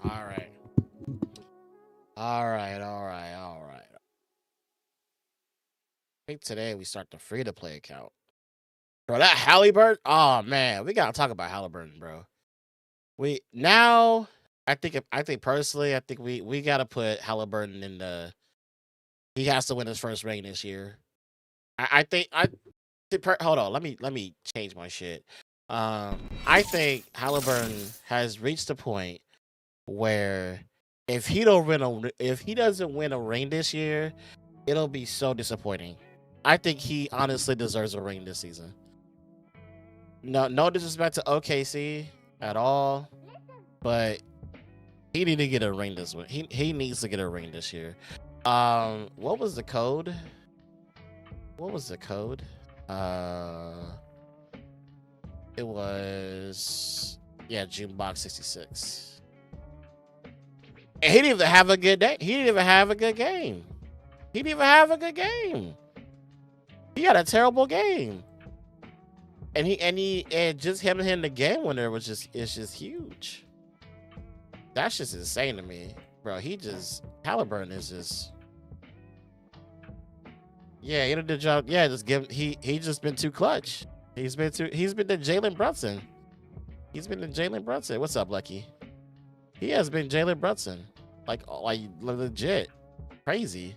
All right. All right. All right. All right. I think today we start the free to play account. Bro, that Halliburton. Oh man, we gotta talk about Halliburton, bro. We now. I think personally, I think we gotta put Halliburton in the. He has to win his first ring this year. Hold on. Let me change my shit. I think Halliburton has reached the point where if he doesn't win a ring this year, it'll be so disappointing. I think he honestly deserves a ring this season. No disrespect to OKC at all, but he need to get a ring this one. He needs to get a ring this year. What was the code? What was the code? It was Junebox 66. And he didn't even have a good day. He didn't even have a good game. He didn't even have a good game. He had a terrible game. And just him hitting the game winner it's just huge. That's just insane to me. Bro, Halliburton is just he did the job. Yeah, just give he just been too clutch. He's been the Jalen Brunson. He's been the Jalen Brunson. What's up, Lucky? He has been Jalen Brunson. Like legit. Crazy.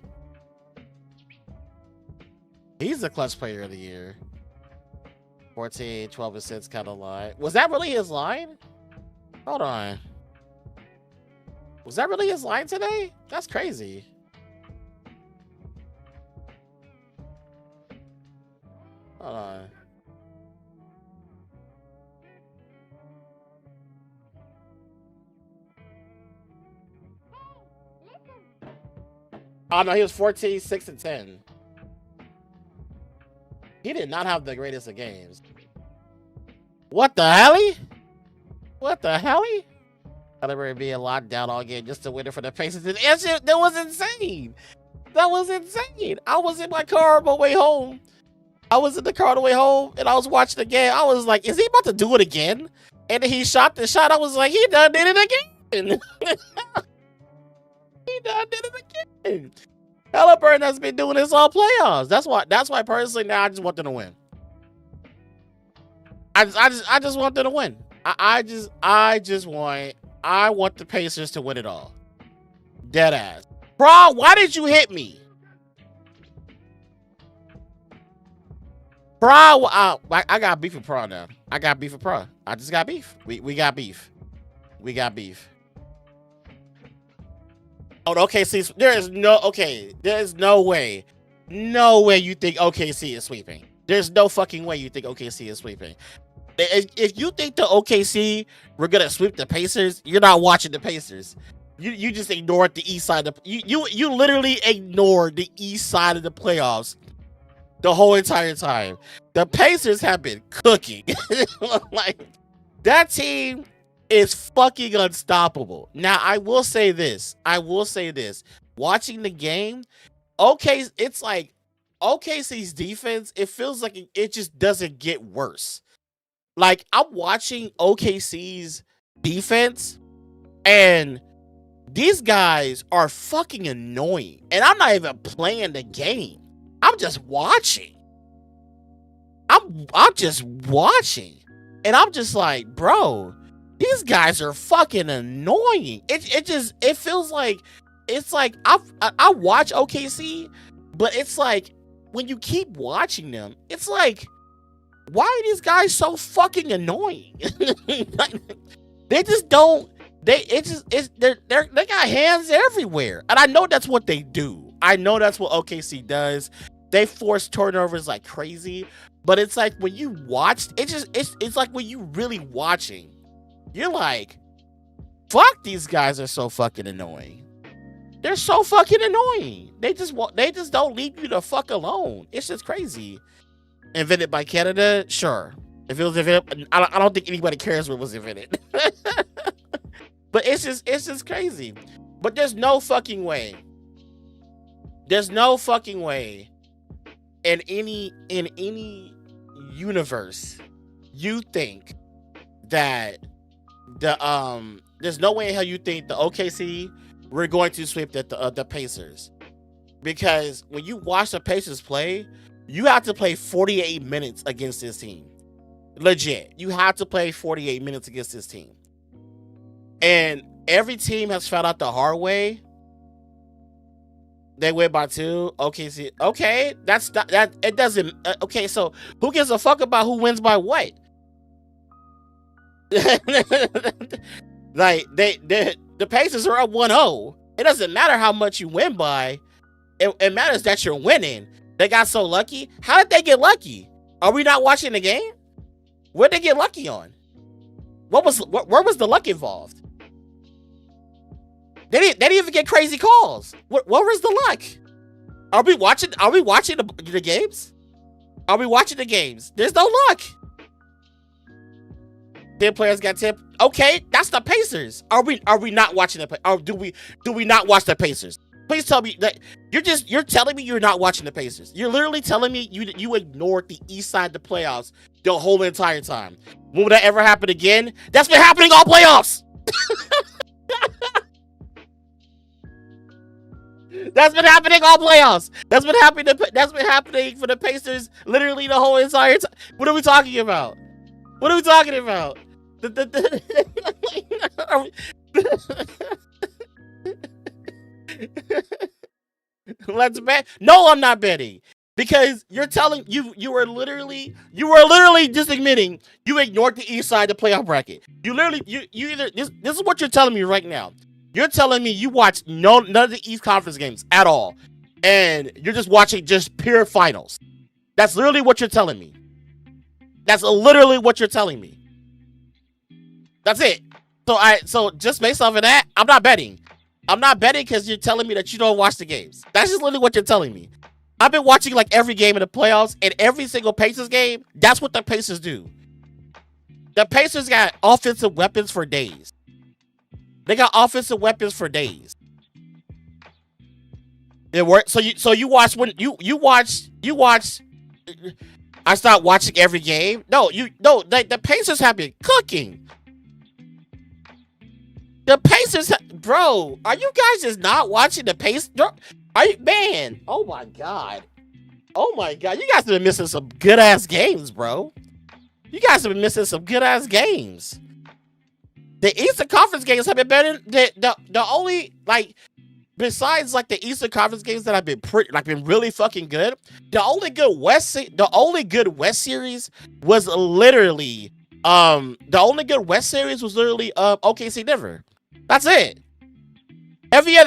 He's the clutch player of the year. 14, 12 assists kind of line. Was that really his line? Hold on. Was that really his line today? That's crazy. Hold on. Oh no, he was 14, 6, and 10. He did not have the greatest of games. What the hell? What the hell? Halliburton being locked down all game just to win it for the Pacers. That was insane. That was insane. I was in my car on my way home. I was in the car on the way home and I was watching the game. I was like, is he about to do it again? And then he shot the shot. I was like, he done did it again. He done did it again. Halliburton has been doing this all playoffs. That's why personally now I just want them to win. I just want them to win. I want the Pacers to win it all. Dead ass. Bro, why did you hit me? Bro, I got beef with Pro now. I got beef with Pro. I just got beef. We got beef. We got beef. Oh, OKC. There's no way. No way you think OKC is sweeping. There's no fucking way you think OKC is sweeping. If you think the OKC were gonna sweep the Pacers, you're not watching the Pacers. You just ignored the east side of you literally ignored the east side of the playoffs the whole entire time. The Pacers have been cooking. Like that team is fucking unstoppable. Now I will say this. Watching the game, it's like OKC's defense, it feels like it just doesn't get worse. Like I'm watching OKC's defense and these guys are fucking annoying. And I'm not even playing the game. I'm just watching. I'm just watching. And I'm just like, bro, these guys are fucking annoying. It feels like it's like I watch OKC, but it's like when you keep watching them, it's like, why are these guys so fucking annoying? They just don't. They got hands everywhere, and I know that's what they do. I know that's what OKC does. They force turnovers like crazy, but it's like when you watch, it's like when you really watching, you're like, fuck, these guys are so fucking annoying. They're so fucking annoying. They just don't leave you the fuck alone. It's just crazy. Invented by Canada, sure. If it was invented, I don't think anybody cares what was invented. But it's just crazy. But there's no fucking way. There's no fucking way in any universe you think that there's no way in hell you think the OKC we're going to sweep the Pacers, because when you watch the Pacers play, you have to play 48 minutes against this team. Legit, you have to play 48 minutes against this team, and every team has found out the hard way. They win by 2. OKC, okay, that's not, that. It doesn't. Okay, so who gives a fuck about who wins by what? Like the Pacers are up 1-0. It doesn't matter how much you win by. It matters that you're winning. They got so lucky. How did they get lucky? Are we not watching the game? What did they get lucky on? Where was the luck involved? They didn't even get crazy calls. What was the luck? Are we watching the games? Are we watching the games? There's no luck. 10 players got 10. Okay, that's the Pacers. Are we not watching the, or do we not watch the Pacers? Please tell me that you're telling me you're not watching the Pacers. You're literally telling me you ignored the East side of the playoffs the whole entire time. Will that ever happen again? That's been happening all playoffs. That's been happening all playoffs. That's been happening for the Pacers literally the whole entire time. What are we talking about? What are we talking about? Let's bet. No, I'm not betting, because you're telling you were literally just admitting you ignored the East side of the playoff bracket. You literally you either this is what you're telling me right now. You're telling me you watched none of the East Conference games at all, and you're just watching just pure finals. That's literally what you're telling me. That's literally what you're telling me. That's it. So just based off of that, I'm not betting. I'm not betting because you're telling me that you don't watch the games. That's just literally what you're telling me. I've been watching like every game in the playoffs, and every single Pacers game, that's what the Pacers do. The Pacers got offensive weapons for days. They got offensive weapons for days. It worked. So you watch when you watch. I stopped watching every game. The Pacers have been cooking. The Pacers, bro. Are you guys just not watching the Pacers? Are you, man? Oh my god. You guys have been missing some good ass games, bro. You guys have been missing some good ass games. The Eastern Conference games have been better. The only, like, besides like the Eastern Conference games that have been been really fucking good, the only good West series was literally OKC Denver. That's it. Every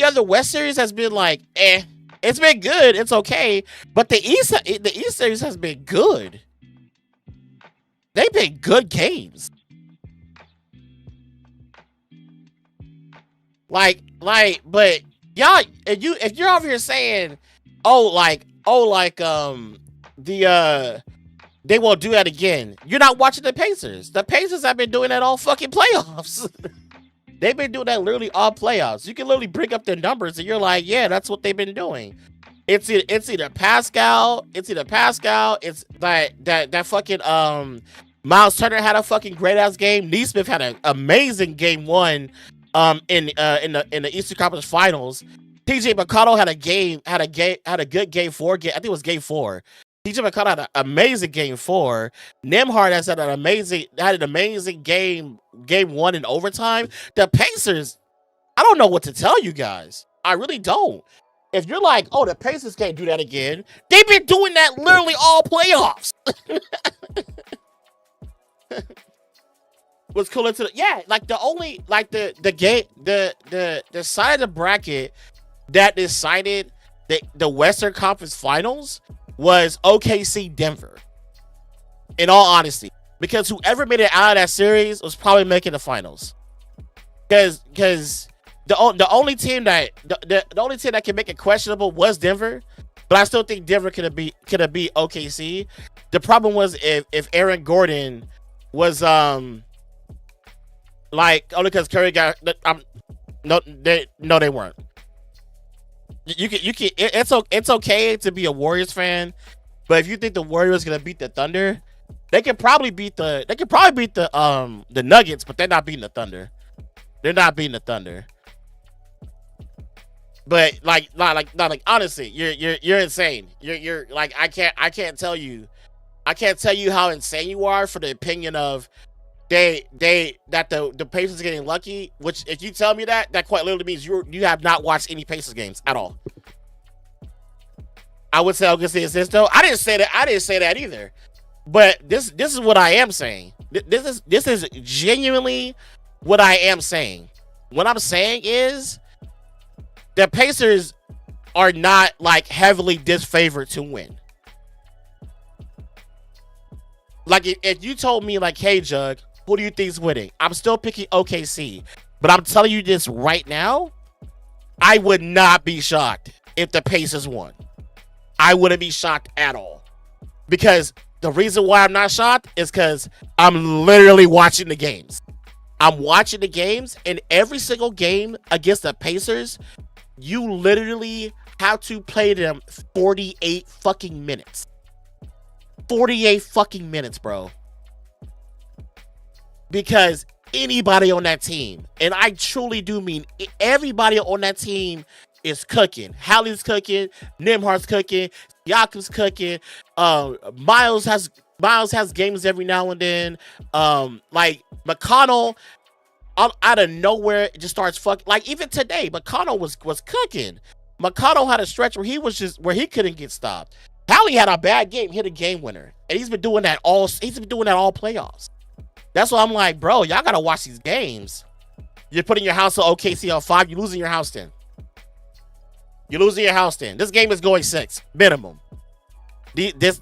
other West series has been like, it's been good, it's okay, but the East series has been good. They've been good games. But y'all, if you're over here saying, they won't do that again, you're not watching the Pacers. The Pacers have been doing that all fucking playoffs. They've been doing that literally all playoffs. You can literally bring up their numbers and you're like, yeah, that's what they've been doing. It's either Pascal. It's that fucking Miles Turner had a fucking great ass game. Neesmith had an amazing game 1 in the Eastern Conference Finals. TJ McConnell had a good game 4. I think it was game 4. TJ McConnell had an amazing game 4. Nembhard has had an amazing game 1 in overtime. The Pacers, I don't know what to tell you guys. I really don't. If you're like, oh, the Pacers can't do that again, they've been doing that literally all playoffs. Was cool into like the only like the side of the bracket that decided the Western Conference Finals was OKC Denver. In all honesty, because whoever made it out of that series was probably making the finals. Because the only team that can make it questionable was Denver, but I still think Denver could have beat OKC. The problem was if Aaron Gordon was like, only because Curry got they weren't. You can it's okay to be a Warriors fan, but if you think the Warriors gonna beat the Thunder, they could probably beat the Nuggets, but they're not beating the Thunder. They're not beating the Thunder. But like, honestly, you're insane. You're like, I can't tell you how insane you are for the opinion of that the Pacers getting lucky. Which, if you tell me that quite literally means you have not watched any Pacers games at all. I would say OKC assist though. I didn't say that either. But this is what I am saying. This is genuinely what I am saying. What I'm saying is the Pacers are not like heavily disfavored to win. Like, if you told me like, hey Jugg, who do you think's winning? I'm still picking OKC, but I'm telling you this right now, I would not be shocked if the Pacers won. I wouldn't be shocked at all, because the reason why I'm not shocked is because I'm literally watching the games. I'm watching the games, and every single game against the Pacers, you literally have to play them 48 fucking minutes. 48 fucking minutes, bro. Because anybody on that team, and I truly do mean everybody on that team, is cooking. Hallie's cooking, Nimhart's cooking, Siakam's cooking, Miles has games every now and then. Like McConnell, out of nowhere, it just starts fucking. Like, even today, McConnell was cooking. McConnell had a stretch where he couldn't get stopped. Hallie had a bad game, hit a game winner, and he's been doing that all playoffs. That's why I'm like, bro, y'all gotta watch these games. You're putting your house on OKC on 5, you're losing your house then. This game is going 6 minimum. This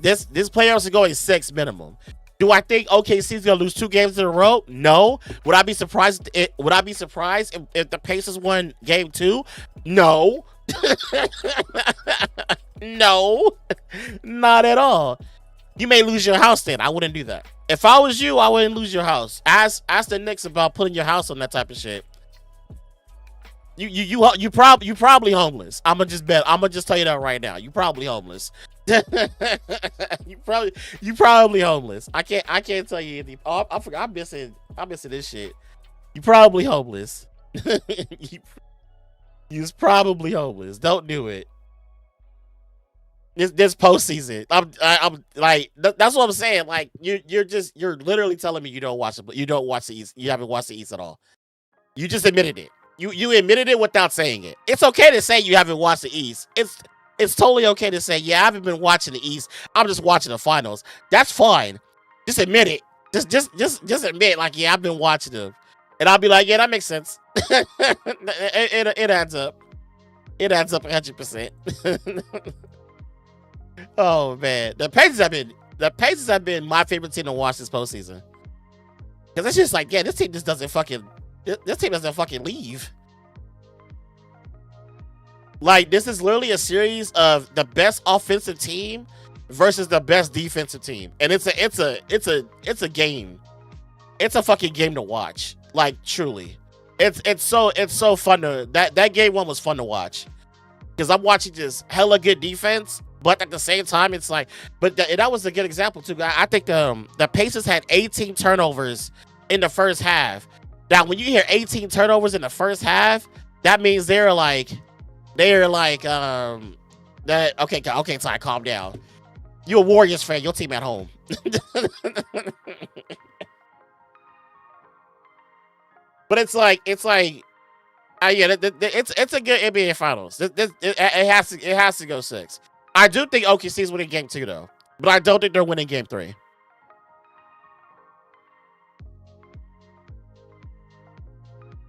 playoffs is going 6 minimum. Do I think OKC is gonna lose 2 games in a row? No. Would I be surprised? If the Pacers won game 2? No. No, not at all. You may lose your house then. I wouldn't do that. If I was you, I wouldn't lose your house. Ask the Knicks about putting your house on that type of shit. You probably homeless. I'm gonna just tell you that right now. You probably homeless. you probably homeless. I can't tell you anything. Oh, I forgot. I'm missing this shit. You probably homeless. You's probably homeless. Don't do it. This postseason, I'm like, that's what I'm saying. Like, you're literally telling me you don't watch the East. You haven't watched the East at all. You just admitted it. You admitted it without saying it. It's okay to say you haven't watched the East. It's totally okay to say, yeah, I haven't been watching the East. I'm just watching the finals. That's fine. Just admit it. Just admit, like, yeah, I've been watching them, and I'll be like, yeah, that makes sense. it adds up. It adds up 100%. Oh man, the Pacers have been my favorite team to watch this postseason, because it's just like, yeah, this team doesn't fucking leave. Like, this is literally a series of the best offensive team versus the best defensive team, and it's a game. It's a fucking game to watch. Like, truly, it's so fun to that game 1 was fun to watch, because I'm watching just hella good defense. But at the same time, it's like, that was a good example too. I think the Pacers had 18 turnovers in the first half. Now, when you hear 18 turnovers in the first half, that means they're like, that okay, sorry, calm down. You're a Warriors fan. Your team at home. But it's like, yeah, it's a good NBA Finals. It has to go 6. I do think OKC is winning game 2 though, but I don't think they're winning game 3.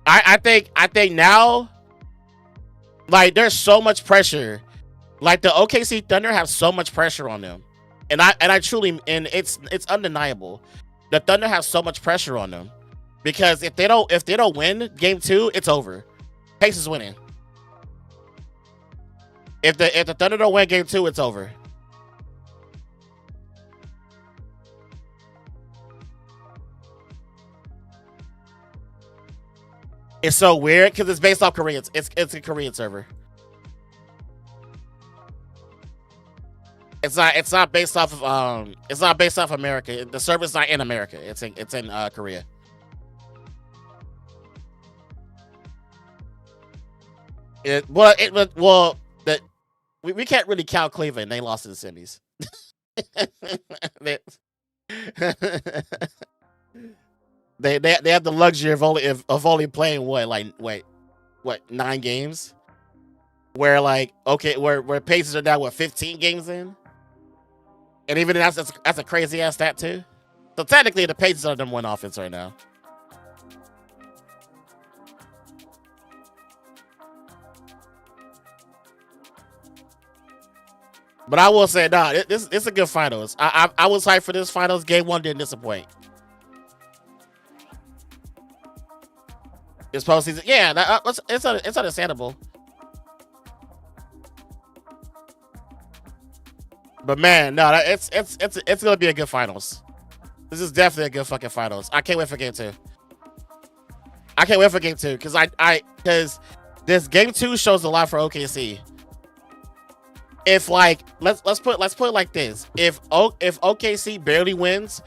I think now, like, there's so much pressure. Like, the OKC Thunder have so much pressure on them, and I truly, and it's undeniable. The Thunder have so much pressure on them, because if they don't win game 2, it's over. Pacers winning. If the Thunder don't win game 2, it's over. It's so weird because it's based off Koreans. It's a Korean server. It's not based off of America. The server's not in America. It's in Korea. Well, that we can't really count Cleveland. They lost to the semis. they, they have the luxury of only playing what 9 games. Where where Pacers are now 15 games in, and even that's a crazy ass stat too. So technically, the Pacers are number 1 offense right now. But I will say, it's a good finals. I was hyped for this finals. Game 1 didn't disappoint. This postseason, yeah, it's understandable. But man, no, it's gonna be a good finals. This is definitely a good fucking finals. I can't wait for game 2. I can't wait for game 2 because this game 2 shows a lot for OKC. If let's put it like this: if OKC barely wins,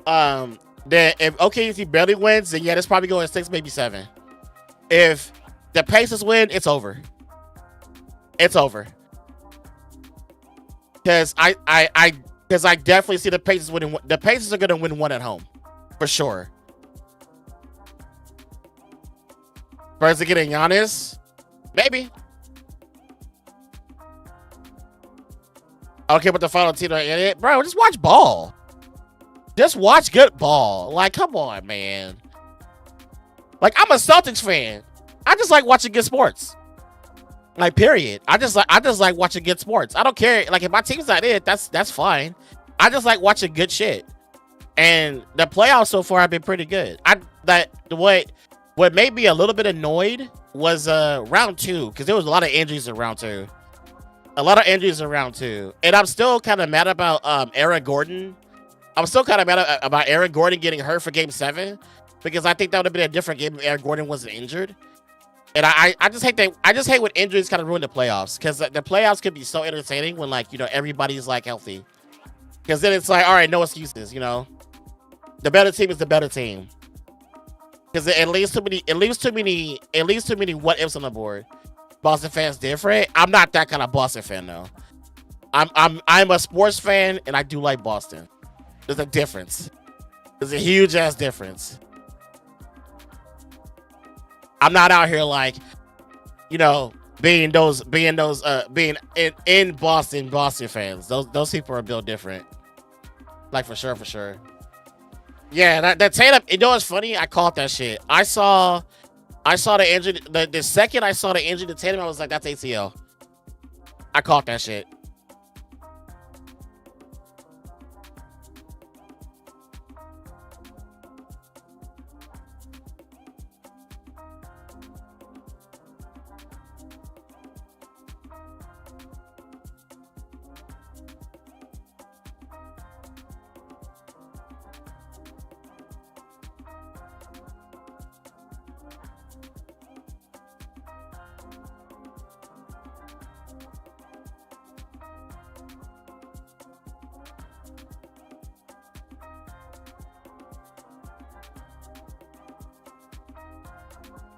then if OKC barely wins, then yeah, it's probably going 6, maybe 7. If the Pacers win, it's over. It's over. Because I definitely see the Pacers winning. The Pacers are gonna win 1 at home, for sure. Spurs are getting Giannis, maybe. Okay, but the final team, bro, just watch ball. Just watch good ball. Like, come on, man. Like, I'm a Celtics fan. I just like watching good sports. Like, period. I just like watching good sports. I don't care. Like, if my team's not it, that's fine. I just like watching good shit. And the playoffs so far have been pretty good. What made me a little bit annoyed was round 2, because there was a lot of injuries in round 2. And I'm still kind of mad about Aaron Gordon. I'm still kind of mad about Aaron Gordon getting hurt for game 7, because I think that would have been a different game if Aaron Gordon wasn't injured. And I just hate when injuries kind of ruin the playoffs, because the playoffs could be so entertaining when everybody's healthy. Because then it's all right, no excuses, The better team is the better team. Because it leaves too many what ifs on the board. Boston fans different. I'm not that kind of Boston fan though. I'm a sports fan and I do like Boston. There's a difference. There's a huge ass difference. I'm not out here being in Boston fans. Those people are built different. Like for sure. Yeah, that Tatum, it's funny? I caught that shit. I saw the injury. The second I saw the injury to Tatum, I was like, that's ACL. I caught that shit.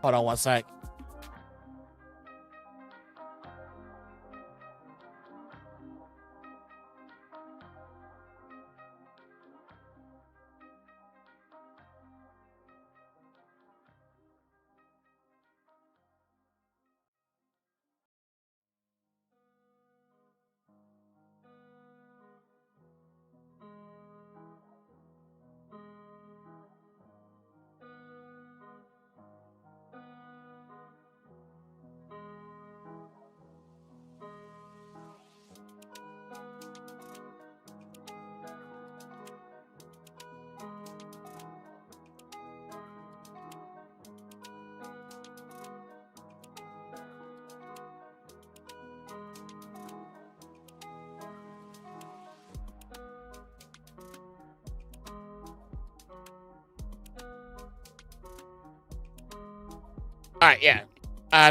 Hold on one sec. All right, yeah.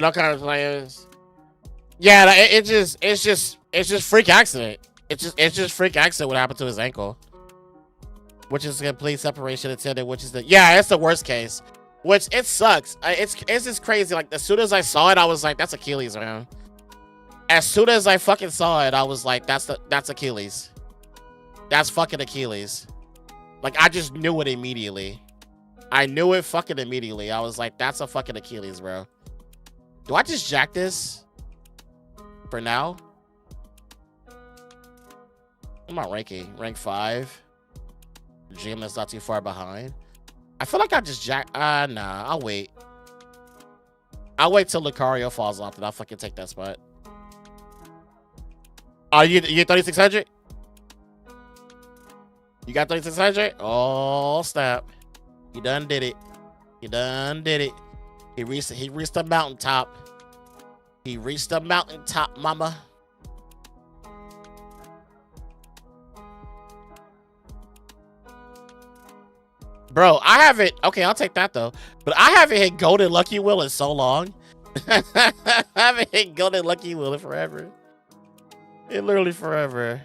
No kind of players. Yeah, it's just freak accident. It's just freak accident what happened to his ankle, which is complete separation of tendon, which is it's the worst case. Which it sucks. It's just crazy. Like as soon as I saw it, I was like, "That's Achilles, man." As soon as I fucking saw it, I was like, "That's Achilles. That's fucking Achilles." Like I just knew it immediately. I knew it fucking immediately. I was like, "That's a fucking Achilles, bro." Do I just jack this for now? I'm not ranking. Rank 5. Gym that's not too far behind. I feel like I just jack. Nah. I'll wait. I'll wait till Lucario falls off, and I'll fucking take that spot. Oh, you 3600? You got 3600? Oh snap! You done did it. You done did it. He reached the mountaintop. He reached the mountaintop, mama. Bro, I haven't. Okay, I'll take that though. But I haven't hit Golden Lucky Wheel in so long. I haven't hit Golden Lucky Wheel in forever. It literally forever.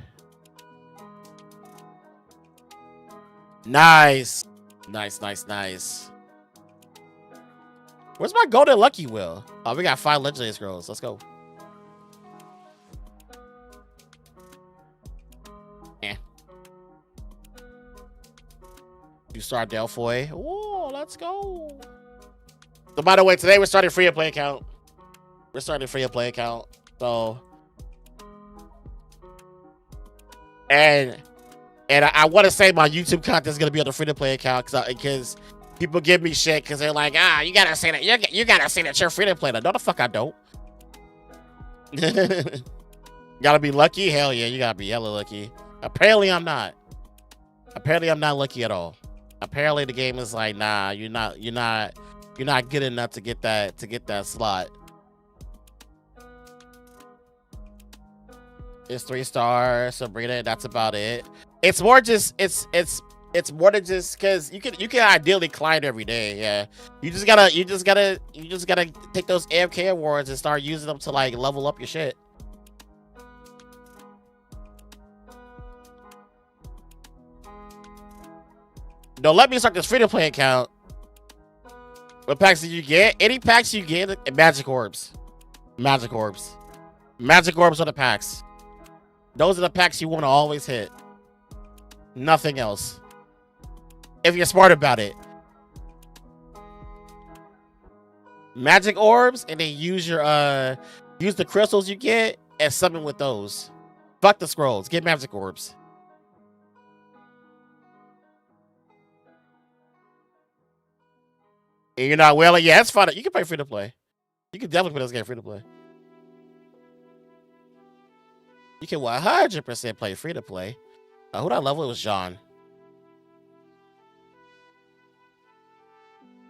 Nice. Nice. Where's my Golden Lucky Wheel? Oh, we got 5 legendary scrolls. Let's go. You start Delphoy. Oh, let's go. So by the way, today we're starting free to play account. We're starting free to play account. So and I want to say my YouTube content is gonna be on the free to play account because people give me shit because they're like, you gotta say that you gotta say that you're free to play. No, the fuck I don't. Gotta be lucky. Hell yeah, you gotta be hella lucky. Apparently I'm not. Apparently I'm not lucky at all. Apparently the game is like, nah, you're not good enough to get that slot. It's 3 stars, Sabrina. That's about it. It's more just it's more than just because you can ideally climb every day. Yeah, you just gotta take those AFK awards and start using them to like level up your shit. Don't let me start this free to play account. What packs did you get? Any packs you get, magic orbs. Magic orbs. Magic orbs are the packs. Those are the packs you want to always hit. Nothing else. If you're smart about it. Magic orbs, and then use the crystals you get and summon with those. Fuck the scrolls. Get magic orbs. And you're not willing? Yeah, it's fine. You can play free to play. You can definitely play this game free to play. You can 100% play free to play. Who that level? It was John.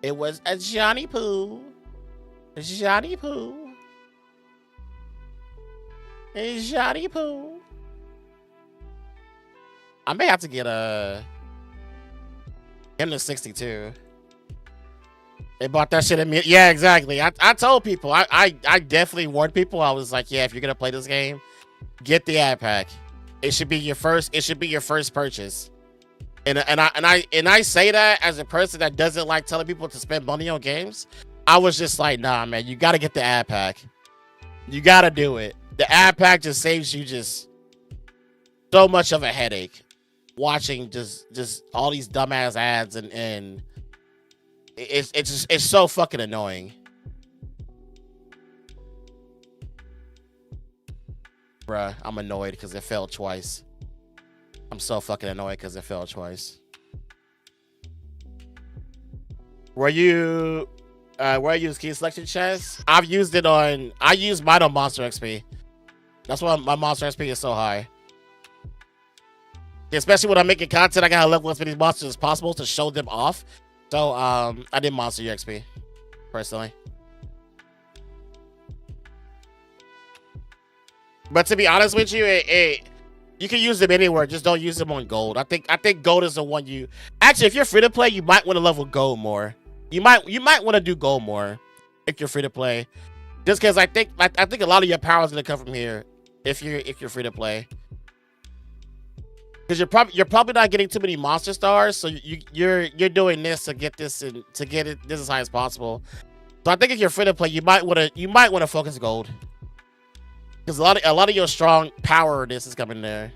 It was a Johnny Poo. Johnny Poo. Johnny Poo. I may have to get him to 62. They bought that shit at me. Yeah, exactly. I told people. I definitely warned people. I was like, yeah, if you're gonna play this game, get the ad pack. It should be your first. It should be your first purchase. And I say that as a person that doesn't like telling people to spend money on games. I was just like, nah, man, you gotta get the ad pack. You gotta do it. The ad pack just saves you just so much of a headache watching just all these dumbass ads and it's so fucking annoying. Bruh, I'm annoyed because it failed twice. I'm so fucking annoyed because it failed twice. Where you use key selection chest? I used mine on Monster XP. That's why my Monster XP is so high. Especially when I'm making content, I gotta level as many monsters as possible to show them off. So I did Monster XP personally. But to be honest with you, you can use them anywhere. Just don't use them on gold. I think gold is the one you actually. If you're free to play, you might want to level gold more. You might want to do gold more if you're free to play. Just because I think a lot of your power is gonna come from here if you're free to play. because you're probably not getting too many monster stars, so you're doing this to get this and to get it this as high as possible. So I think if you're free to play, you might want to focus gold, because a lot of your strong power this is coming there.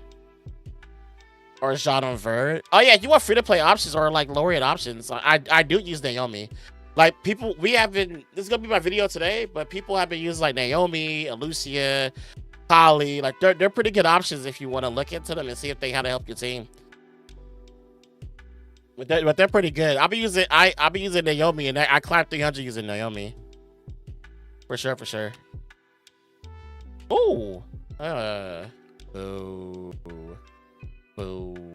Or Jean on Vert. Oh yeah, you want free to play options or like lower end options. I do use Naomi. Like people, we haven't. This is gonna be my video today, but people have been using like Naomi, Lucia, Holly. Like they're pretty good options if you want to look into them and see if they how to help your team. But they're pretty good. I'll be using Naomi, and I climbed 300 using Naomi. For sure, for sure. Ooh. Boo. Boo.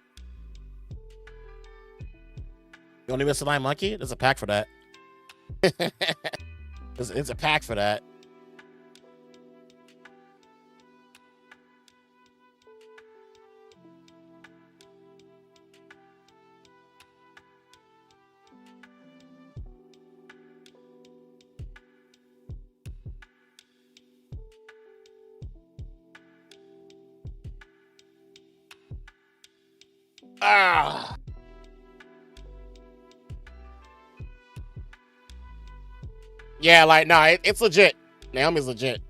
You only miss a line monkey? There's a pack for that. It's a pack for that. Ah. Yeah, like no, it's legit. Naomi's legit.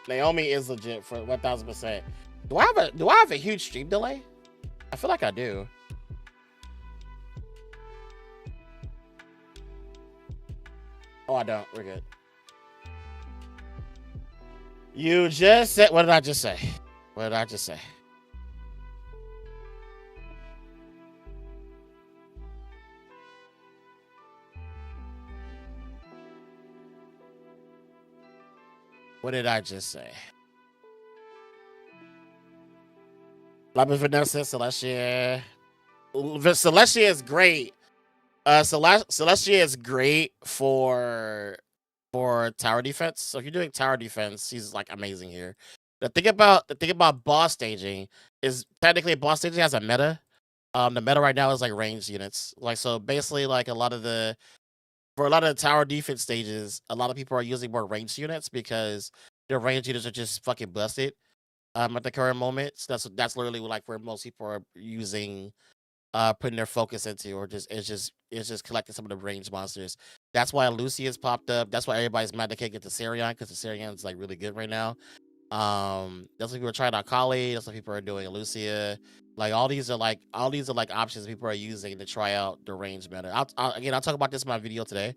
Naomi is legit for 1000%. Do I have a huge stream delay? I feel like I do. Oh, I don't. We're good. You just said. What did I just say? What did I just say? What did I just say? Love Vanessa, Celestia. Celestia is great. Celestia is great for tower defense. So if you're doing tower defense, she's like amazing here. The thing about boss staging is technically boss staging has a meta. The meta right now is like ranged units. Like so basically like for a lot of the tower defense stages, a lot of people are using more ranged units because their ranged units are just fucking busted. At the current moment. So that's literally like where most people are using putting their focus into, or it's just collecting some of the ranged monsters. That's why Lucia's popped up. That's why everybody's mad they can't get the Sarion, because the Sarion is like really good right now. That's why people are trying out Kali. That's what people are doing Lucia. Like all these are like options people are using to try out the range meta. I'll talk about this in my video today,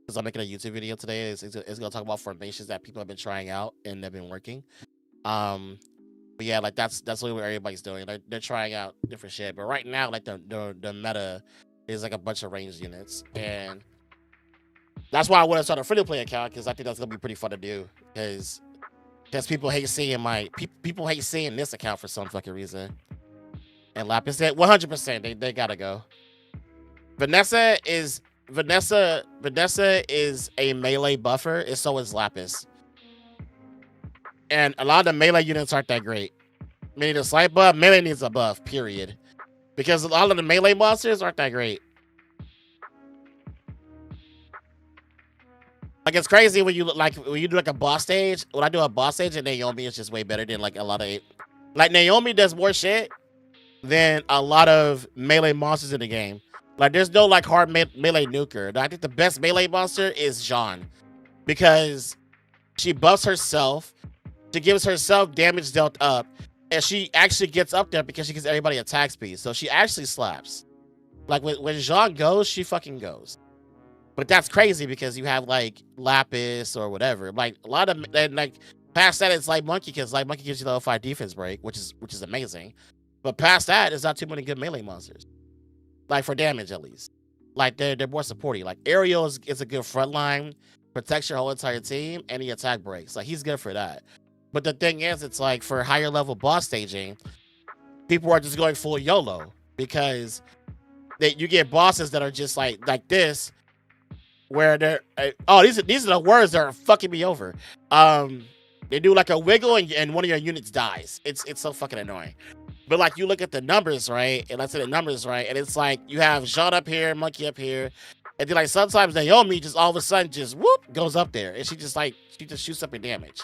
because I'm making a YouTube video today. It's gonna talk about formations that people have been trying out and they've been working. But yeah, like that's really what everybody's doing. Like they're trying out different shit. But right now, like the meta is like a bunch of ranged units, and that's why I want to start a free to play account, because I think that's gonna be pretty fun to do. Because people hate seeing people hate seeing this account for some fucking reason. And Lapis said 100%. They gotta go. Vanessa is a melee buffer, and so is Lapis. And a lot of the melee units aren't that great. Meaning the slight buff, melee needs a buff, period. Because a lot of the melee monsters aren't that great. Like it's crazy when you do like a boss stage. When I do a boss stage, and Naomi is just way better than like a lot of like Naomi does more shit than a lot of melee monsters in the game. Like there's no like hard melee nuker. I think the best melee monster is Jean, because she buffs herself. She gives herself damage dealt up, and she actually gets up there because she gives everybody attack speed. So she actually slaps. Like when Jean goes, she fucking goes. But that's crazy because you have like Lapis or whatever. Like a lot of like past that, it's like Monkey, because like Monkey gives you the 5 defense break, which is amazing. But past that, there's not too many good melee monsters. Like for damage at least. Like they're more supporty. Like Ariel is a good frontline, protects your whole entire team, and he attack breaks. Like he's good for that. But the thing is, it's like for higher level boss staging, people are just going full YOLO, because you get bosses that are just like this, where they're these are the words that are fucking me over. They do like a wiggle and one of your units dies. It's so fucking annoying. But like you look at the numbers, right? And let's say the numbers, right? And it's like you have Jean up here, Monkey up here, and then like sometimes Naomi just all of a sudden just whoop goes up there, and she just shoots up your damage.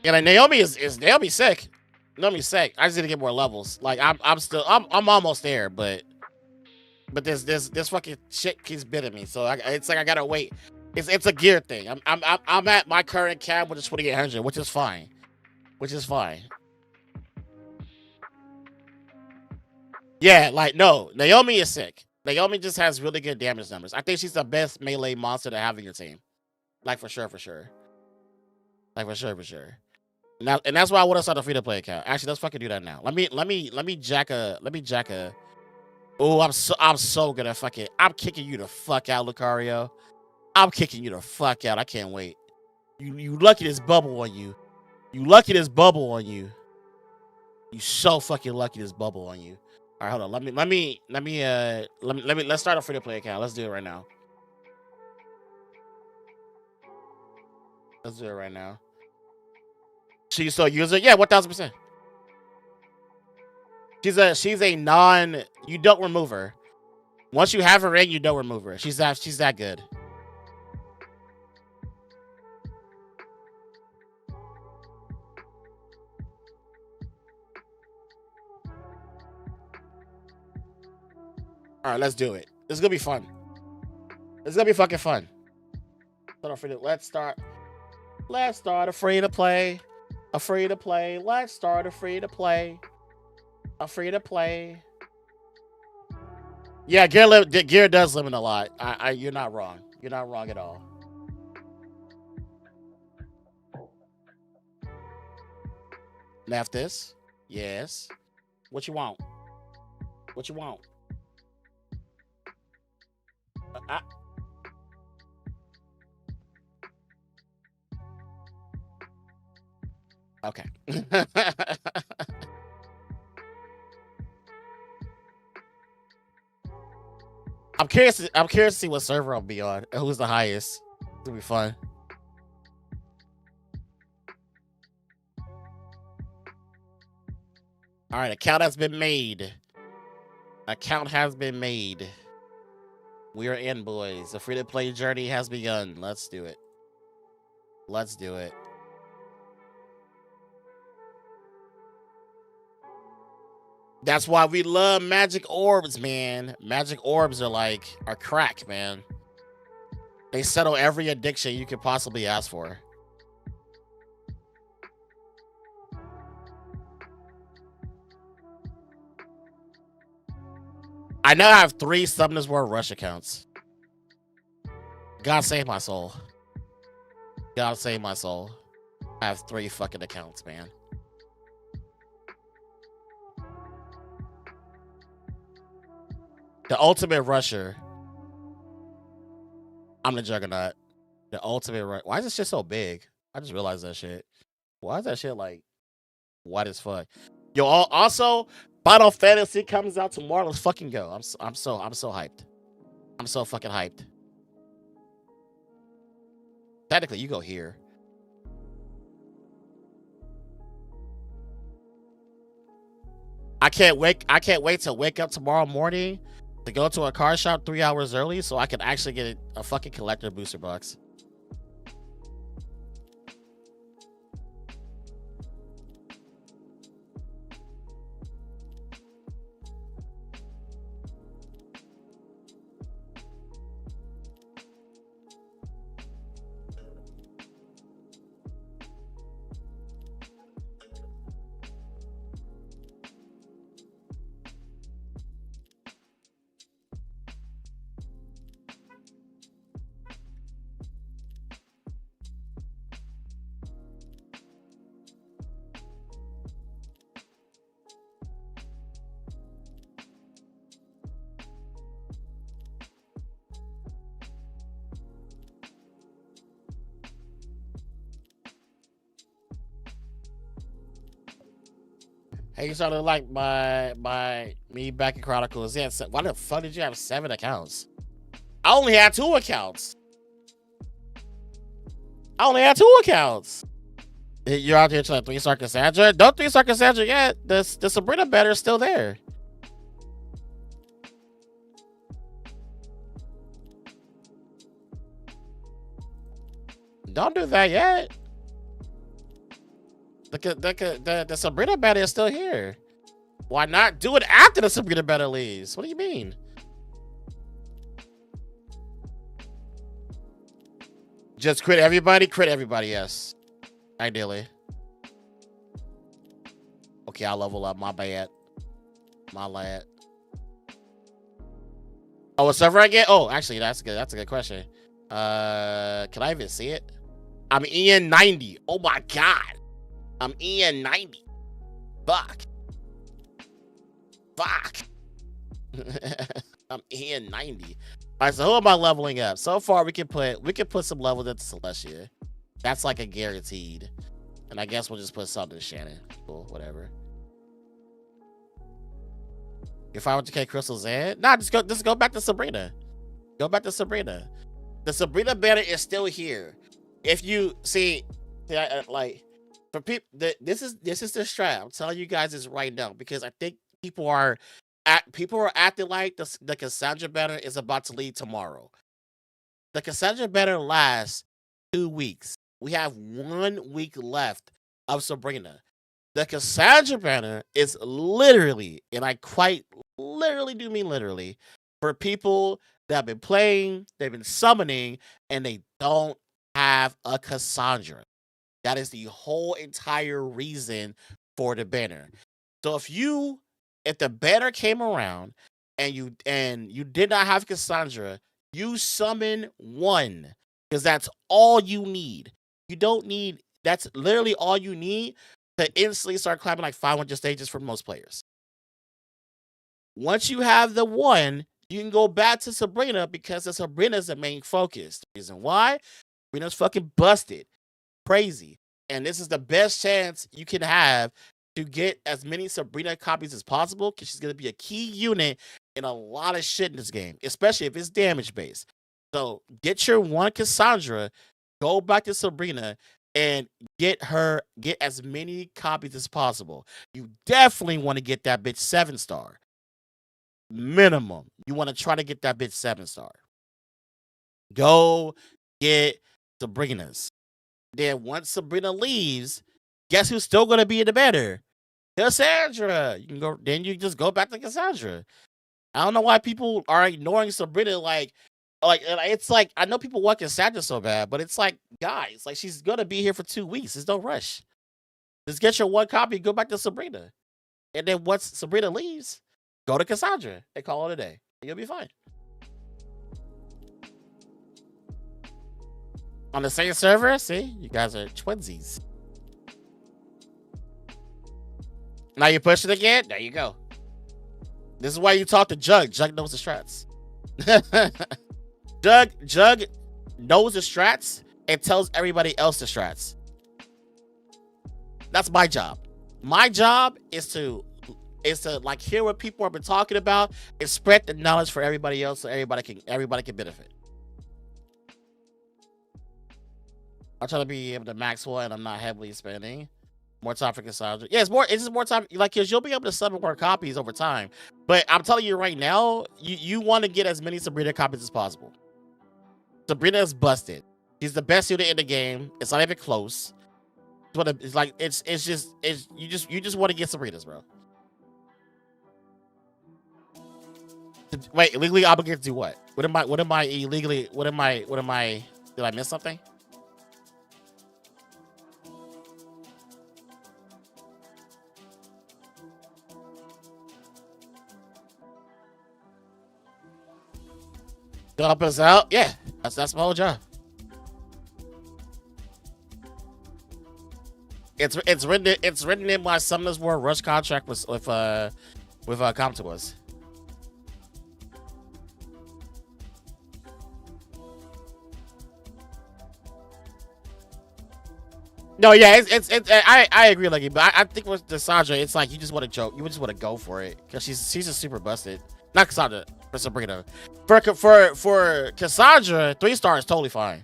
Yeah, like Naomi is Naomi sick. Naomi's sick. I just need to get more levels. Like I'm almost there, but this fucking shit keeps biting me. So it's like I gotta wait. It's a gear thing. I'm at my current cap with 2800, which is fine. Which is fine. Yeah, like no, Naomi is sick. Naomi just has really good damage numbers. I think she's the best melee monster to have in your team. Like for sure, for sure. Like for sure, for sure. Now, and that's why I want to start a free to play account. Actually, let's fucking do that now. Let me jack a. Oh, I'm so good at fucking. I'm kicking you the fuck out, Lucario. I'm kicking you the fuck out. I can't wait. You lucky this bubble on you. You lucky this bubble on you. You so fucking lucky this bubble on you. All right, hold on. Let's start a free to play account. Let's do it right now. Let's do it right now. She's still a user? Yeah, 1000%. She's a non. You don't remove her. Once you have her in, you don't remove her. She's that good. All right, let's do it. This is gonna be fun. This is gonna be fucking fun. Let's start a free to play. A free to play. Let's start a free to play. A free to play. Yeah, gear does limit a lot. You're not wrong. You're not wrong at all. Naff this. Yes. What you want? What you want? Okay. I'm curious to see what server I'll be on. Who's the highest? It'll be fun. All right, account has been made. Account has been made. We are in, boys. The free-to-play journey has begun. Let's do it. Let's do it. That's why we love magic orbs, man. Magic orbs are crack, man. They settle every addiction you could possibly ask for. I now have 3 Summoners War Rush accounts. God save my soul. God save my soul. I have 3 fucking accounts, man. The ultimate rusher. I'm the Juggernaut. The ultimate rusher. Why is this shit so big? I just realized that shit. Why is that shit like white as fuck? Yo, also, Final Fantasy comes out tomorrow. Let's fucking go. I'm so hyped. I'm so fucking hyped. Technically, you go here. I can't wait to wake up tomorrow morning to go to a car shop 3 hours early so I can actually get a fucking collector booster box. Hey, you started like my me back in Chronicles. Yeah, why the fuck did you have 7 accounts? I only had 2 accounts. I only had 2 accounts. You're out here trying to 3-star Cassandra? Don't 3-star Cassandra yet. The Sabrina better is still there. Don't do that yet. The Sabrina banner is still here. Why not do it after the Sabrina banner leaves? What do you mean? Just crit everybody? Crit everybody, yes. Ideally. Okay, I'll level up. My bad. My lad. Oh, what server I get? Oh, actually, that's good. That's a good question. Can I even see it? I'm EN90. Oh my god. I'm EN90. Fuck. Fuck. I'm EN90. All right, so who am I leveling up? So far, we can put some levels into Celestia. That's like a guaranteed. And I guess we'll just put something to Shannon. Cool, whatever. If I want to get crystals in, nah, just go back to Sabrina. Go back to Sabrina. The Sabrina banner is still here. If you see, like for people, this is the strat. I'm telling you guys this right now because I think people are acting like the Cassandra banner is about to leave tomorrow. The Cassandra banner lasts 2 weeks. We have 1 week left of Sabrina. The Cassandra banner is literally, and I quite literally do mean literally, for people that have been playing, they've been summoning, and they don't have a Cassandra. That is the whole entire reason for the banner. So if the banner came around and you did not have Cassandra, you summon one because that's all you need. You don't need. That's literally all you need to instantly start climbing like 500 stages for most players. Once you have the one, you can go back to Sabrina because the Sabrina is the main focus. The reason why? Sabrina's fucking busted. Crazy. And this is the best chance you can have to get as many Sabrina copies as possible because she's going to be a key unit in a lot of shit in this game, especially if it's damage based. So get your one Cassandra, go back to Sabrina, and get as many copies as possible. You definitely want to get that bitch 7-star. Minimum. You want to try to get that bitch 7-star. Go get Sabrina's. Then once Sabrina leaves, guess who's still going to be in the banner? Cassandra. You can go. Then you just go back to Cassandra. I don't know why people are ignoring Sabrina. Like it's like I know people want Cassandra so bad, but it's like guys, like she's gonna be here for 2 weeks. There's no rush. Just get your one copy, go back to Sabrina, and then once Sabrina leaves, go to Cassandra and call it a day. You'll be fine. On the same server, see, you guys are twinsies. Now you push it again. There you go. This is why you talk to Jugg. Jugg knows the strats. Jugg knows the strats and tells everybody else the strats. That's my job. My job is to like hear what people have been talking about and spread the knowledge for everybody else so everybody can benefit. I'm trying to be able to max one. I'm not heavily spending. More time for Cassandra. Yeah, it's just more time. Like, because you'll be able to summon more copies over time. But I'm telling you right now, you want to get as many Sabrina copies as possible. Sabrina is busted. She's the best unit in the game. It's not even close. It's like you just want to get Sabrina's, bro. Wait, illegally obligated to do what? What am I illegally? What am I? Did I miss something? Help us out? Yeah, that's my whole job. It's written in my Summoners War Rush contract with Compton was. No, yeah, I agree, Lucky, but I think with Cassandra, it's like you just want to joke, you just want to go for it because she's just super busted. Not Cassandra, for Sabrina. For Cassandra, 3-star is totally fine.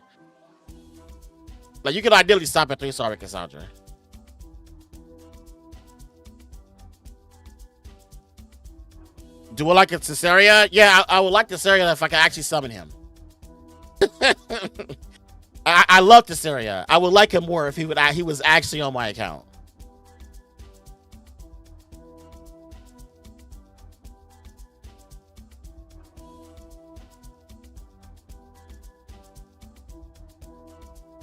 Like you could ideally stop at 3-star with Cassandra. Do I like a Caesarea? Yeah, I would like Caesarea if I could actually summon him. I love Caesarea. I would like him more if he was actually on my account.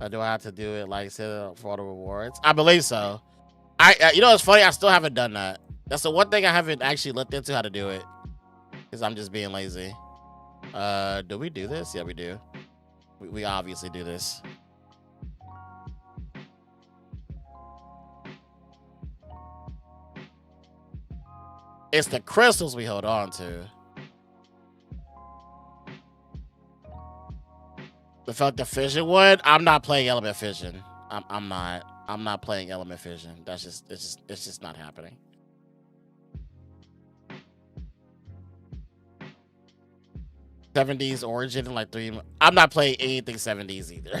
Or do I have to do it like set it up for all the rewards? I believe so. You know, it's funny. I still haven't done that. That's the one thing I haven't actually looked into how to do it, because I'm just being lazy. Do we do this? Yeah, we do. We obviously do this. It's the crystals we hold on to. The fuck the fission one? I'm not playing element fission. I'm not. I'm not playing element fission. That's just it's just not happening. '70s origin in like 3. I'm not playing anything '70s either.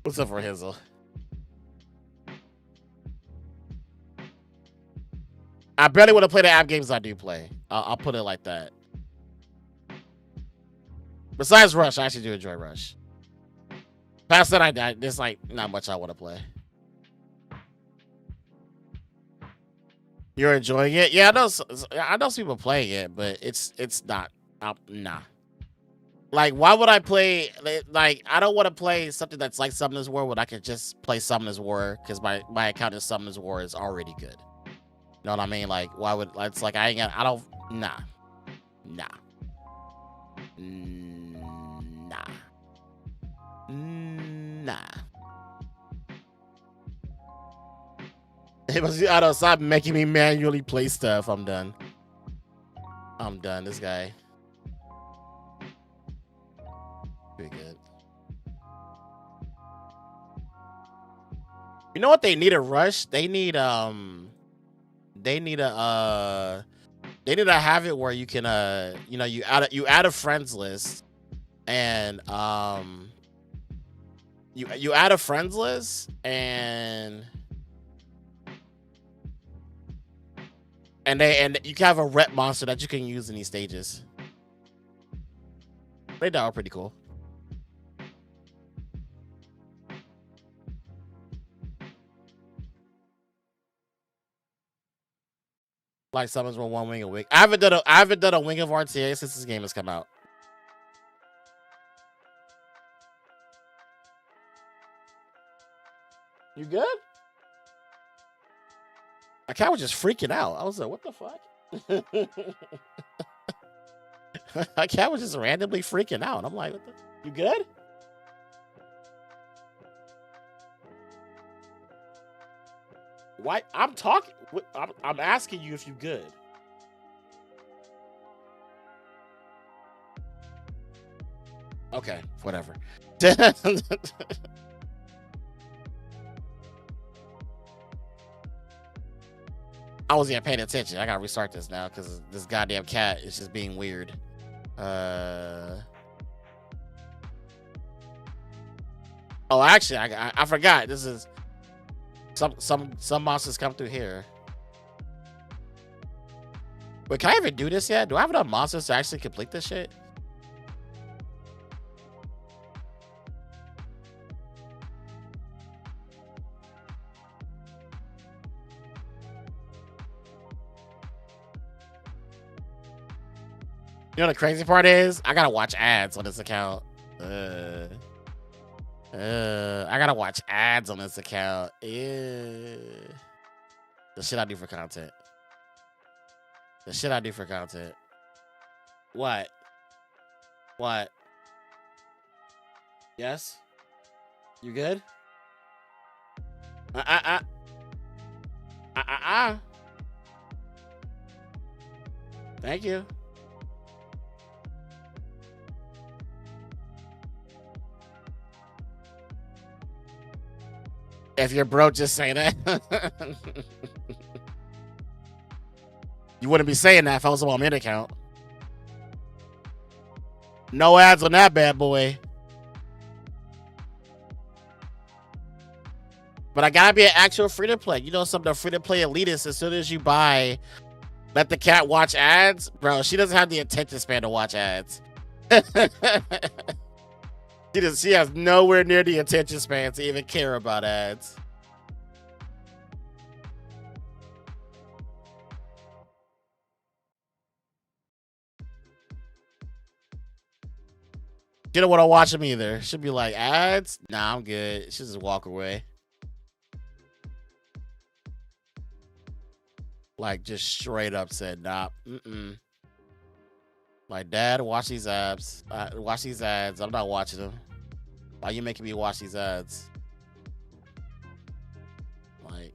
What's up for Hizzle? I barely want to play the app games I do play. I'll put it like that. Besides Rush, I actually do enjoy Rush. Past that, there's like not much I want to play. You're enjoying it? Yeah, I know some people playing it, but it's not. Nah. Like, why would I play? Like, I don't want to play something that's like Summoner's War when I could just play Summoner's War because my account in Summoner's War is already good. You know what I mean? Like, why would it's like I don't. Nah. Nah. It was, I don't stop making me manually play stuff. I'm done. I'm done. This guy. Pretty good. You know what they need a rush? They need they need to have it where you can you know, you add a friends list, and you add a friends list, and you can have a rep monster that you can use in these stages. They are pretty cool. Like summons with one wing a week. I haven't done a wing of RTA since this game has come out. You good? My cat was just freaking out. I was like, what the fuck? My cat was just randomly freaking out. I'm like, what the, you good? Why? I'm talking. I'm asking you if you good. Okay, whatever. I wasn't even paying attention. I gotta restart this now because this goddamn cat is just being weird. Oh, actually, I forgot. This is some monsters come through here. Wait, can I even do this yet? Do I have enough monsters to actually complete this shit? You know the crazy part is I gotta watch ads on this account. I gotta watch ads on this account. The shit I do for content. The shit I do for content. What? What? Yes? You good? Thank you. If you're broke, just say that. You wouldn't be saying that if I was on my mid account. No ads on that bad boy. But I gotta be an actual free to play. You know, some of the free to play elitists, as soon as you buy, let the cat watch ads. Bro, she doesn't have the attention span to watch ads. She has nowhere near the attention span to even care about ads. She don't want to watch them either. She'll be like, ads? Nah, I'm good. She'll just walk away. Like, just straight up said, nah, Like, Dad, watch these ads. Watch these ads. I'm not watching them. Why you making me watch these ads? Like,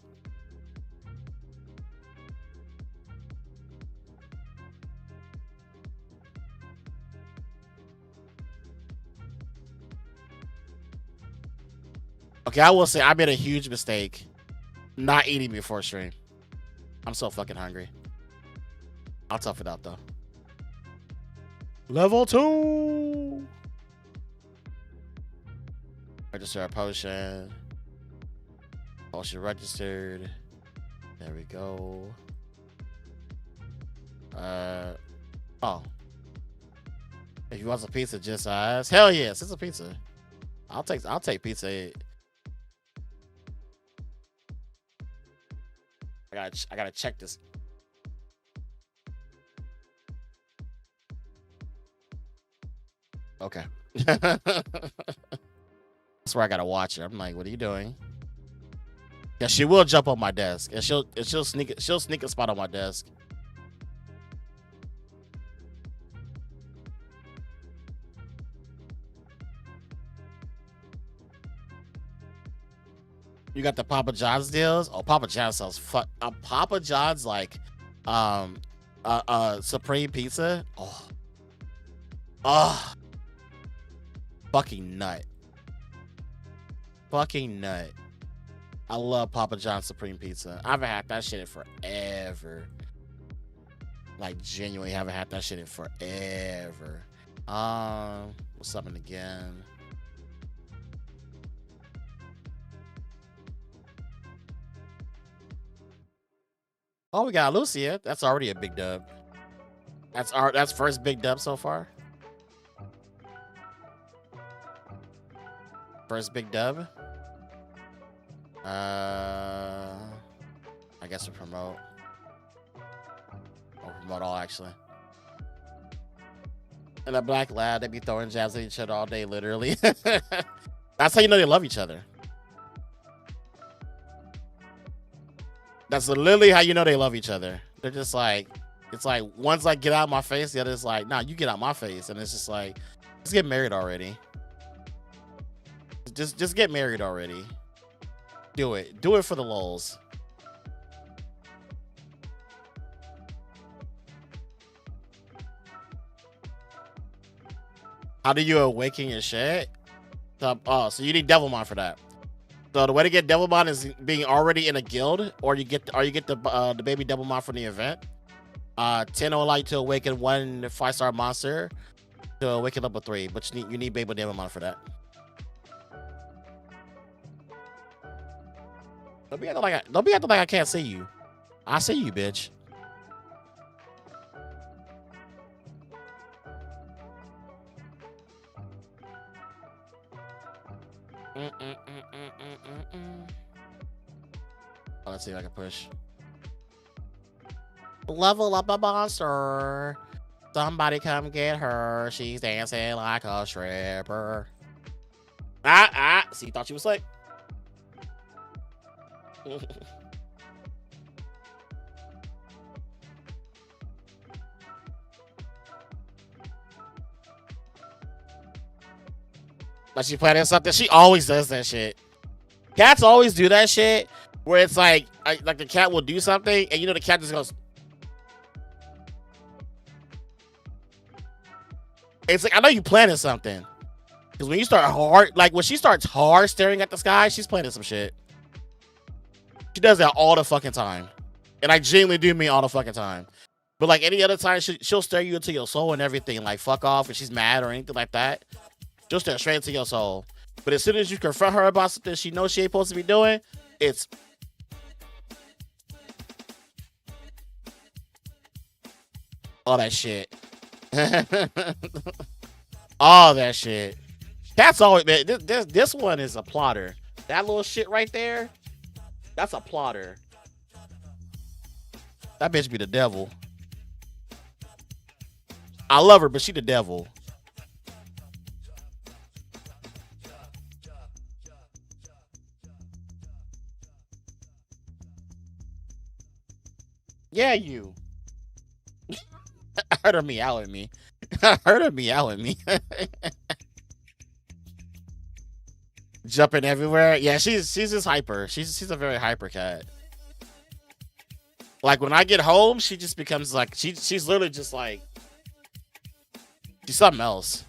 okay, I will say I made a huge mistake not eating before stream. I'm so fucking hungry. I'll tough it out though. Level 2. Register a potion. Potion registered. There we go. Oh. If you want some pizza, just ask. Hell yes, it's a pizza. I'll take pizza. I gotta check this. Okay. That's where I gotta watch her. I'm like, what are you doing? Yeah, she will jump on my desk, and she'll sneak a spot on my desk. You got the Papa John's deals. Oh, Papa John's sells Papa John's like supreme pizza. Oh, fucking nut. Fucking nut. I love Papa John's supreme pizza. I haven't had that shit in forever. Like, genuinely haven't had that shit in forever. What's something again? Oh, we got Lucia. That's already a big dub. That's first big dub so far. First big dub. I guess we'll promote. Or promote all, actually. And a Black Lab, they be throwing jabs at each other all day, literally. That's how you know they love each other. That's literally how you know they love each other. They're just like, it's like, one's like, get out of my face. The other's like, nah, you get out of my face. And it's just like, let's get married already. Just get married already. Do it. Do it for the lulz. How do you awaken your shit? Oh, so you need Devilmon for that. So the way to get Devilmon is being already in a guild, or you get the baby Devilmon from the event. 10 will allow you to awaken 1 5-star monster to awaken level 3, but you need baby Devilmon for that. Don't be acting like I can't see you. I see you, bitch. Oh, let's see if I can push. Level up a monster. Somebody come get her. She's dancing like a stripper. See, thought you was slick. Like she planning something. She always does that shit. Cats always do that shit where it's like the cat will do something and you know the cat just goes. It's like, I know you planning something. Because when you start when she starts hard staring at the sky, she's planning some shit. She does that all the fucking time. And I genuinely do mean all the fucking time. But like any other time, she'll stare you into your soul and everything. Like, fuck off if she's mad or anything like that. She'll stare straight into your soul. But as soon as you confront her about something she knows she ain't supposed to be doing, it's... all that shit. All that shit. That's always... This one is a plotter. That little shit right there... that's a plotter. That bitch be the devil. I love her, but she the devil. Yeah, you. I heard her meow at me. I heard her meow at me. Jumping everywhere. Yeah, she's just hyper. She's a very hyper cat. Like when I get home, she just becomes like she's literally just like she's something else.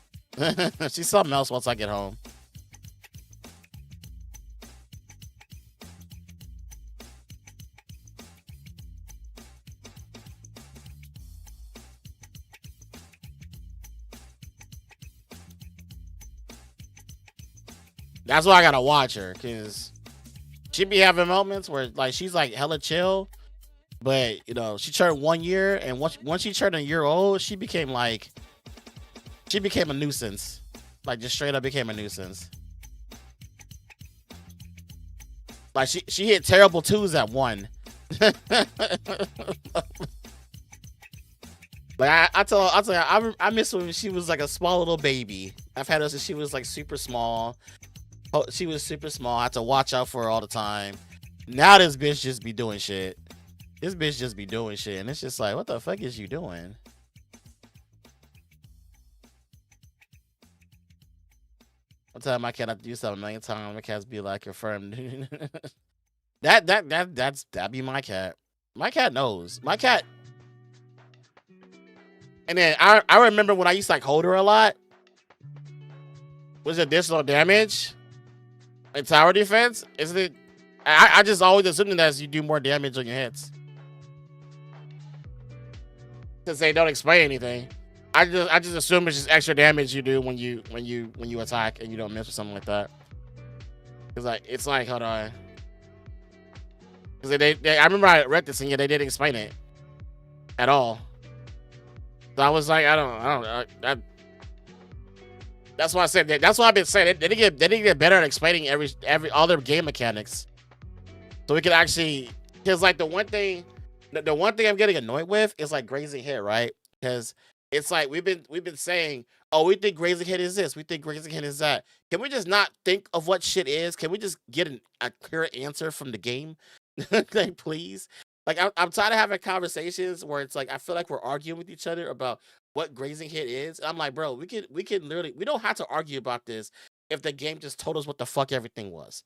She's something else once I get home. That's why I gotta watch her, cause she be having moments where like she's like hella chill, but you know she turned 1 year, and once she turned a year old, she became a nuisance, like just straight up became a nuisance. Like she hit terrible twos at 1. Like I tell you, I miss when she was like a small little baby. I've had her since she was like super small. Oh, she was super small. I had to watch out for her all the time. Now this bitch just be doing shit. This bitch just be doing shit, and it's just like, what the fuck is you doing? One time my cat have to do something 1 million times. My cats be like, confirmed. That'd be my cat. My cat knows. My cat. And then I remember when I used to like hold her a lot. Was additional damage? In tower defense? Isn't it? I just always assume that as you do more damage on your hits. Since they don't explain anything. I just assume it's just extra damage you do when you attack and you don't miss or something like that. It's like hold on. Because I remember I read this and yeah, they didn't explain it at all. So I was like, I don't. That's why I said that. That's what I've been saying. They didn't get better at explaining all their game mechanics, so we could actually. Because like the one thing I'm getting annoyed with is like grazing hit, right? Because it's like we've been saying, oh, we think grazing hit is this, we think grazing hit is that. Can we just not think of what shit is? Can we just get a clear answer from the game? Like, please. Like I'm tired of having conversations where it's like I feel like we're arguing with each other about what grazing hit is. I'm like, bro, we can literally, we don't have to argue about this if the game just told us what the fuck everything was.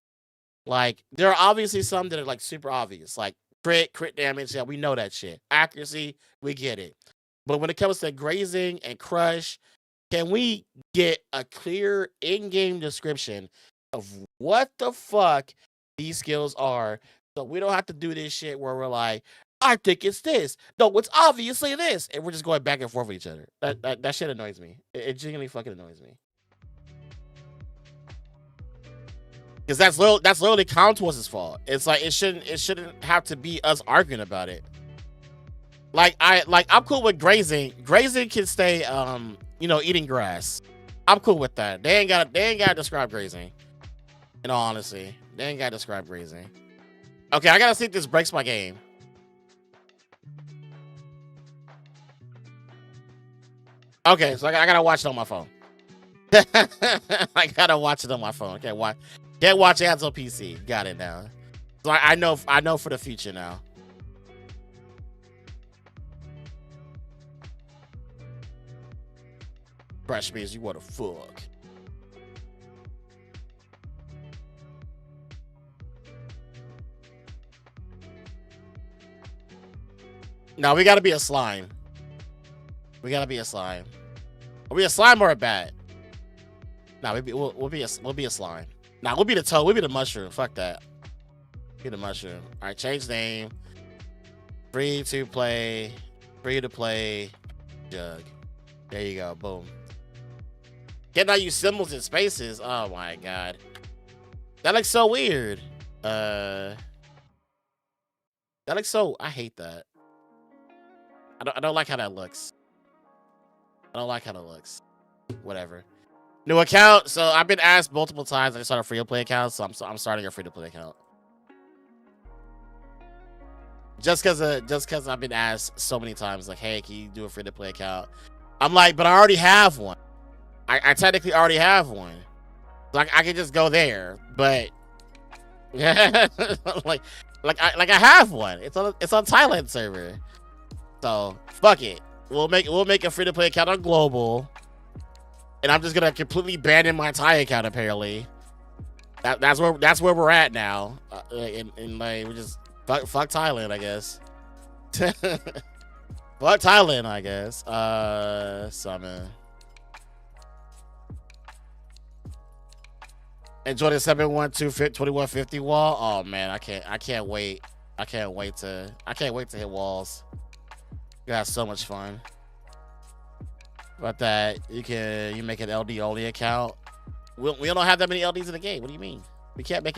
Like there are obviously some that are like super obvious, like crit damage. Yeah, we know that shit. Accuracy, we get it. But when it comes to grazing and crush, can we get a clear in-game description of what the fuck these skills are? So we don't have to do this shit where we're like, I think it's this. No, it's obviously this. And we're just going back and forth with each other. That shit annoys me. It genuinely fucking annoys me. Because that's literally Contours' fault. It's like it shouldn't have to be us arguing about it. I'm cool with grazing. Grazing can stay eating grass. I'm cool with that. They ain't gotta describe grazing. In all honesty. They ain't gotta describe grazing. Okay, I gotta see if this breaks my game. Okay, so I gotta watch it on my phone. I gotta watch it on my phone. Okay, can't watch ads on PC. Got it now. So I know for the future now. Fresh means you wanna fuck. No, we gotta be a slime. We gotta be a slime. Are we a slime or a bat? Nah, we'll be a slime. Nah, we'll be the toad. We'll be the mushroom. Fuck that. Be the mushroom. All right, change name. Free to play. Jugg. There you go. Boom. Can I use symbols in spaces? Oh my god. That looks so weird. That looks so. I hate that. I don't like how that looks. I don't like how that looks. Whatever. New account. So I've been asked multiple times to start a free-to-play account, so I'm starting a free-to-play account. Just because I've been asked so many times, like, hey, can you do a free-to-play account? I'm like, but I already have one. I technically already have one. So I can just go there, but like I have one. It's on Thailand server. So fuck it. We'll make a free to play account on global, and I'm just gonna completely abandon my Thai account. Apparently, that's where we're at now. And like we just fuck Thailand, I guess. Fuck Thailand, I guess. Summon. Enjoy the 712-2150 wall. Oh man, I can't wait. I can't wait to hit walls. You got so much fun. But that you make an LD only account. We don't have that many LDs in the game. What do you mean? We can't make it.